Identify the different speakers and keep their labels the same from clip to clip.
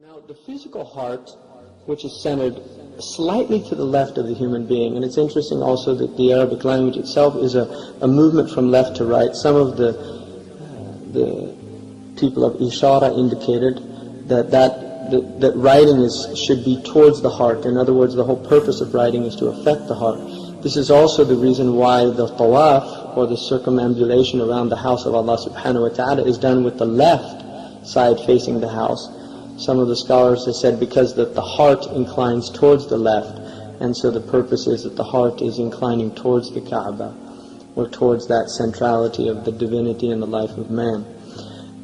Speaker 1: Now, the physical heart, which is centered slightly to the left of the human being, and it's interesting also that the Arabic language itself is a movement from left to right. Some of the people of Ishara indicated that writing should be towards the heart. In other words, the whole purpose of writing is to affect the heart. This is also the reason why the tawaf, or the circumambulation around the house of Allah subhanahu wa ta'ala, is done with the left side facing the house. Some of the scholars have said because that the heart inclines towards the left, and so the purpose is that the heart is inclining towards the Kaaba, or towards that centrality of the divinity in the life of man.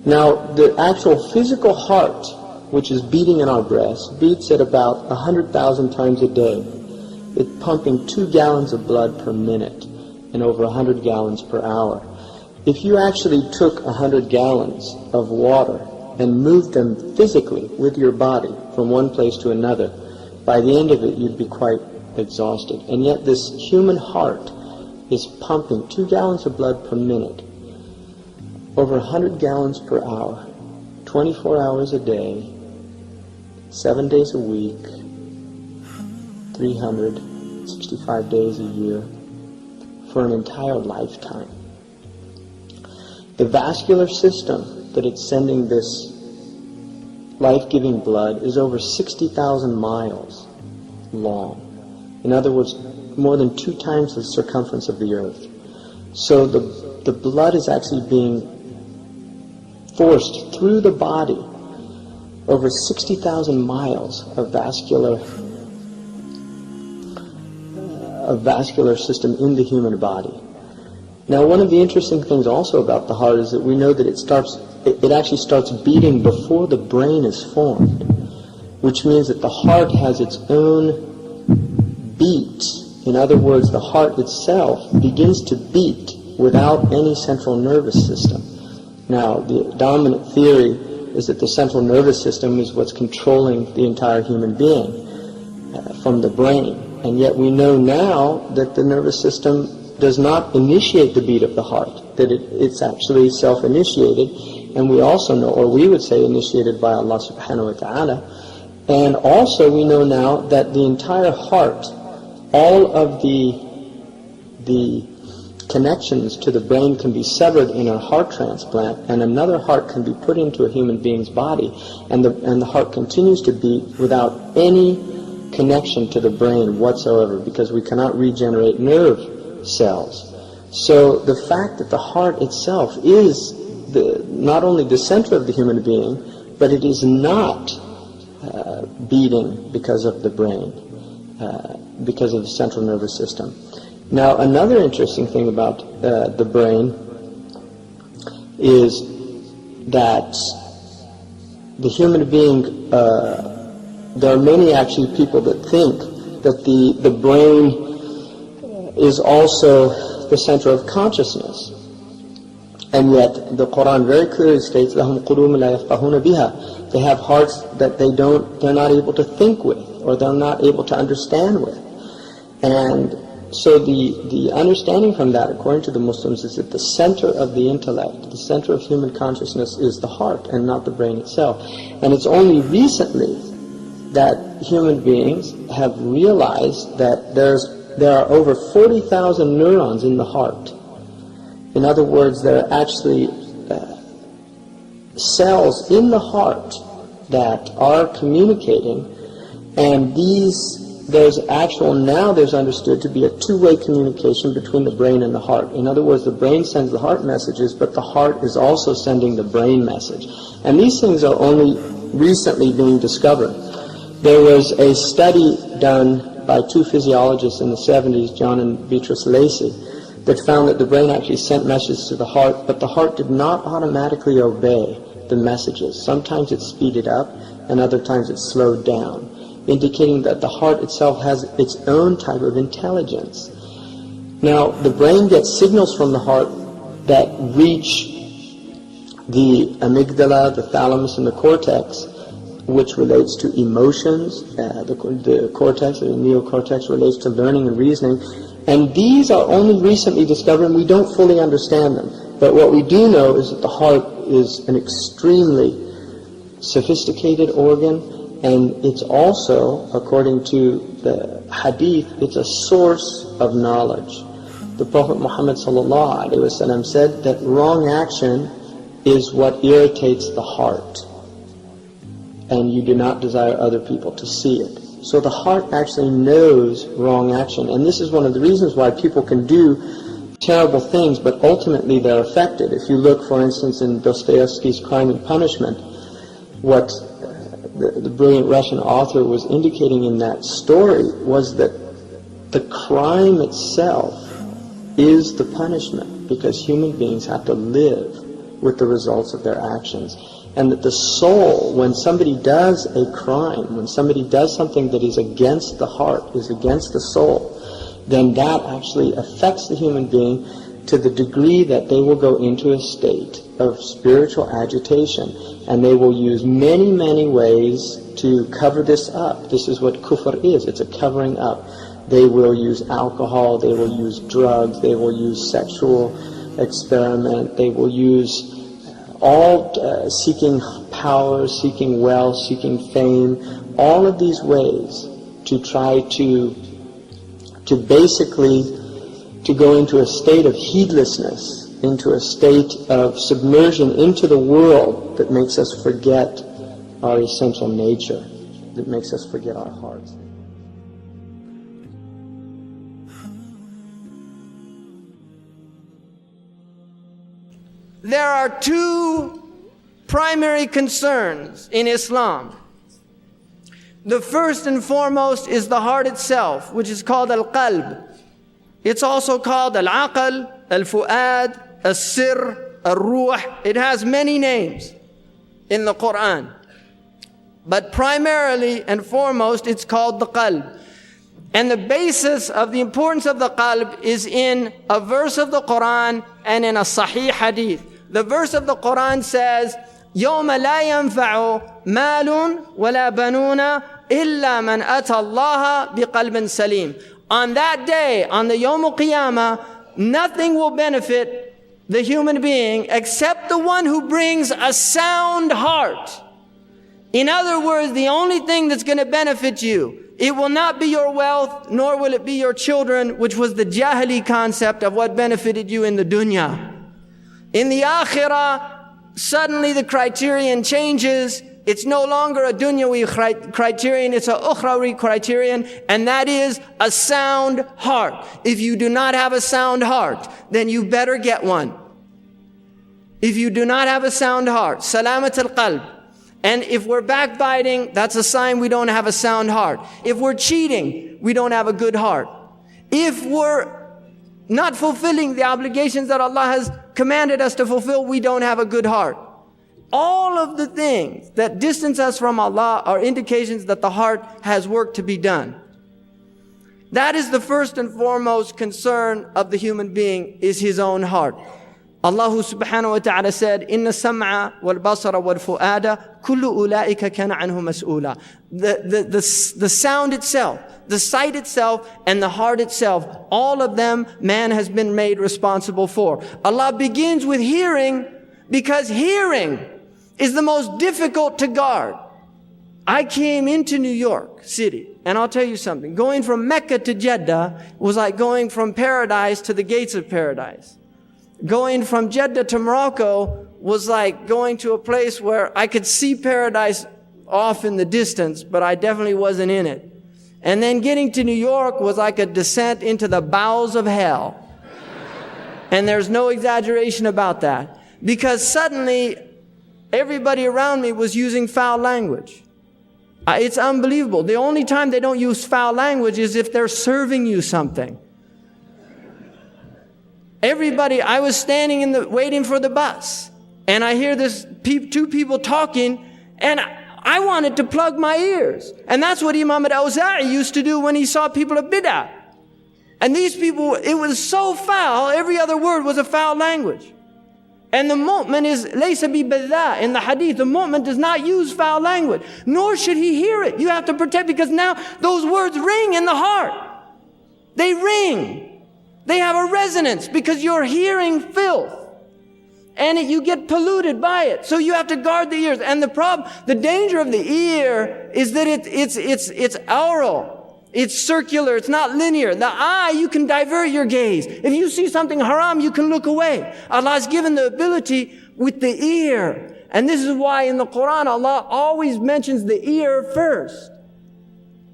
Speaker 1: Now, the actual physical heart, which is beating in our breast, beats at about 100,000 times a day. It's pumping 2 gallons of blood per minute and over 100 gallons per hour. If you actually took 100 gallons of water and moved them physically with your body from one place to another, by the end of it you'd be quite exhausted. And yet this human heart is pumping 2 gallons of blood per minute, over 100 gallons per hour, 24 hours a day, 7 days a week, 365 days a year, for an entire lifetime. The vascular system that it's sending this life-giving blood is over 60,000 miles long. In other words, more than 2 times the circumference of the earth. So the blood is actually being forced through the body over 60,000 miles of vascular system in the human body. Now, one of the interesting things also about the heart is that we know that it actually starts beating before the brain is formed, which means that the heart has its own beat. In other words, the heart itself begins to beat without any central nervous system. Now, the dominant theory is that the central nervous system is what's controlling the entire human being from the brain. And yet we know now that the nervous system does not initiate the beat of the heart, that it's actually self-initiated, and we also know, or we would say initiated by Allah subhanahu wa ta'ala. And also we know now that the entire heart, all of the connections to the brain can be severed in a heart transplant, and another heart can be put into a human being's body, and the heart continues to beat without any connection to the brain whatsoever, because we cannot regenerate nerve cells. So the fact that the heart itself is not only the center of the human being, but it is not beating because of the brain, because of the central nervous system. Now, another interesting thing about the brain is that the human being, there are many actually people that think that the brain is also the center of consciousness. And yet the Quran very clearly states, لَهُمْ قُلُوبٌ لَا يَفْقَهُونَ بِهَا. They have hearts that they're not able to think with, or they're not able to understand with. And so the understanding from that, according to the Muslims, is that the center of the intellect, the center of human consciousness, is the heart and not the brain itself. And it's only recently that human beings have realized that there are over 40,000 neurons in the heart. In other words, there are actually cells in the heart that are communicating, and there's understood to be a two-way communication between the brain and the heart. In other words, the brain sends the heart messages, but the heart is also sending the brain message. And these things are only recently being discovered. There was a study done by 2 physiologists in the 70s, John and Beatrice Lacey, that found that the brain actually sent messages to the heart, but the heart did not automatically obey the messages. Sometimes it speeded up, and other times it slowed down, indicating that the heart itself has its own type of intelligence. Now, the brain gets signals from the heart that reach the amygdala, the thalamus, and the cortex, which relates to emotions. The cortex, or the neocortex, relates to learning and reasoning. And these are only recently discovered, and we don't fully understand them. But what we do know is that the heart is an extremely sophisticated organ, and it's also, according to the hadith, it's a source of knowledge. The Prophet Muhammad ﷺ said that wrong action is what irritates the heart, and you do not desire other people to see it. So the heart actually knows wrong action, and this is one of the reasons why people can do terrible things, but ultimately they're affected. If you look, for instance, in Dostoevsky's Crime and Punishment, what the brilliant Russian author was indicating in that story was that the crime itself is the punishment, because human beings have to live with the results of their actions. And that the soul, when somebody does a crime, when somebody does something that is against the heart, is against the soul, then that actually affects the human being to the degree that they will go into a state of spiritual agitation, and they will use many, many ways to cover this up. This is what kufr is. It's a covering up. They will use alcohol, they will use drugs, they will use sexual experiment, they will use all seeking power, seeking wealth, seeking fame, all of these ways to try to basically to go into a state of heedlessness, into a state of submersion into the world that makes us forget our essential nature, that makes us forget our hearts.
Speaker 2: There are two primary concerns in Islam. The first and foremost is the heart itself, which is called al-qalb. It's also called al-aql, al-fu'ad, al-sir, al-ruh. It has many names in the Quran. But primarily and foremost, it's called the qalb. And the basis of the importance of the qalb is in a verse of the Quran and in a sahih hadith. The verse of the Quran says, يَوْمَ لَا يَنْفَعُ مَالٌ وَلَا بَنُونَ إِلَّا مَنْ أَتَى اللَّهَ بِقَلْبٍ سَلِيمٍ. On that day, on the Yawm al-Qiyamah, nothing will benefit the human being except the one who brings a sound heart. In other words, the only thing that's going to benefit you, it will not be your wealth, nor will it be your children, which was the Jahili concept of what benefited you in the dunya. In the akhirah, suddenly the criterion changes. It's no longer a dunyawi criterion, it's a ukhrawi criterion, and that is a sound heart. If you do not have a sound heart, then you better get one. If you do not have a sound heart, salamat al-qalb. And if we're backbiting, that's a sign we don't have a sound heart. If we're cheating, we don't have a good heart. If we're not fulfilling the obligations that Allah has commanded us to fulfill, we don't have a good heart. All of the things that distance us from Allah are indications that the heart has work to be done. That is the first and foremost concern of the human being, is his own heart. Allah subhanahu wa ta'ala said, إِنَّ السَّمْعَ وَالْبَصَرَ وَالْفُؤَادَ كُلُّ أُولَٰئِكَ كَانَ عَنْهُ مَسْئُولًا. The sound itself, the sight itself, and the heart itself, all of them man has been made responsible for. Allah begins with hearing, because hearing is the most difficult to guard. I came into New York City, and I'll tell you something. Going from Mecca to Jeddah was like going from paradise to the gates of paradise. Going from Jeddah to Morocco was like going to a place where I could see paradise off in the distance, but I definitely wasn't in it. And then getting to New York was like a descent into the bowels of hell. And there's no exaggeration about that. Because suddenly, everybody around me was using foul language. It's unbelievable. The only time they don't use foul language is if they're serving you something. Everybody, I was standing waiting for the bus, and I hear two people talking, and I wanted to plug my ears. And that's what Imam al-Awza'i used to do when he saw people of bid'ah. And these people, it was so foul, every other word was a foul language. And the mu'min is laysa bi badha in the hadith. The mu'min does not use foul language, nor should he hear it. You have to protect, because now those words ring in the heart. They ring. They have a resonance because you're hearing filth. and you get polluted by it. So you have to guard the ears. And the danger of the ear is that it's aural. It's circular. It's not linear. The eye, you can divert your gaze. If you see something haram, you can look away. Allah has given the ability with the ear. And this is why in the Quran, Allah always mentions the ear first.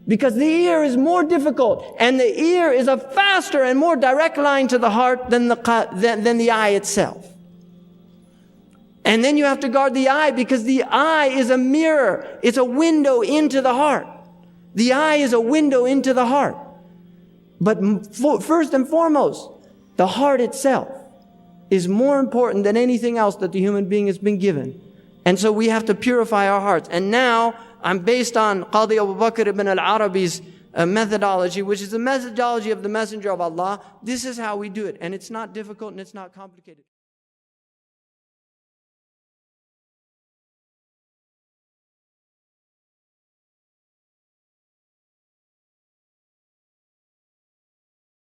Speaker 2: Because the ear is more difficult. And the ear is a faster and more direct line to the heart than the eye itself. And then you have to guard the eye because the eye is a mirror. It's a window into the heart. The eye is a window into the heart. But first and foremost, the heart itself is more important than anything else that the human being has been given. And so we have to purify our hearts. And now, I'm based on Qadi Abu Bakr ibn al-Arabi's methodology, which is the methodology of the Messenger of Allah. This is how we do it. And it's not difficult and it's not complicated.